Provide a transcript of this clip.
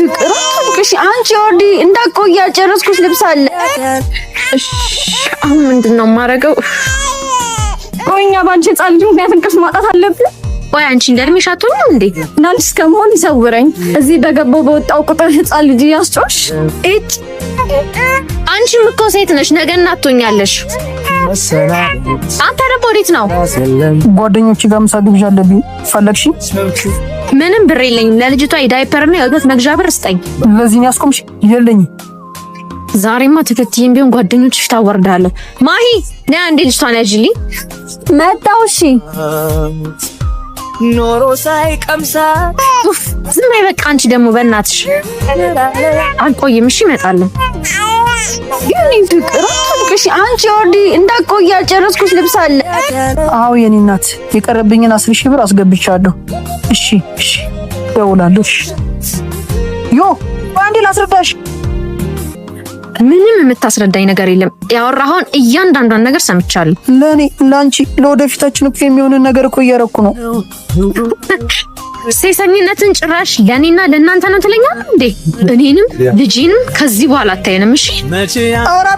ፍቅር አልቅሽ አንቺ ወዲ እንዳቆያ ጨረስኩሽ ልብስ አለ እሺ አሁን ምንድነው የማደርገው ቆይኛ ባንቺ ጻል ምክንያት እንቅልፍ ማጣት አለብኝ ቆይ አንቺ እንደልምሽ አትሆንም እንዴ ናል እስከመሆን ይሰውረኝ እዚህ በገባው በወጣው ቁጥር ህፃን ልጅ ያስጮሽ እጭ አንቺም እኮ ሴት ነሽ ነገ እናት ትሆኛለሽ አንተ ደግሞ ወዴት ነው ጓደኞቼ ጋር ምሳ ግብዣ አለብኝ ፈለግሽ ምንም ብር የለኝም ለልጅቷ የዳይፐርና የወተት መግዣ ብር ስጠኝ ለዚህ ያስቆምሽ የለኝም ዛሬማ ተከትዬም ቢሆን ጓደኞችሽ ታወርዳለህ ማሂ ነይ አንዴ ልጅቷን ያዥልኝ መጣው እሺ ኖሮ ሳይቀምሳ ዝም በይ በቃ አንቺ ደግሞ በእናትሽ አልቆይም እሺ እመጣለሁ የኔ ፍቅር አልቅሽ አንቺ ወዲ እንዳቆያ ጨረስኩሽ ልብስ አለ አዎ የኔ እናት የቀረብኝን 10,000 ብር አስገብቻለሁ እሺ ደውላለሁ ዮ አንዴ ላስረዳሽ ምንም የምታስረዳኝ ነገር የለም ያወራሁን እያንዳንዷን ነገር ሰምቻለሁ ለኔ ላንቺ ለወደፊታችን እኮ የሚሆን ነገር እኮ እያረኩ ነው ሴሰኝነትን ጭራሽ ለኔና ለእናንተ ነው ትለኛለህ እንዴ እኔንም ልጅንም ከዚህ በኋላ አታየንም እሺ አውራራ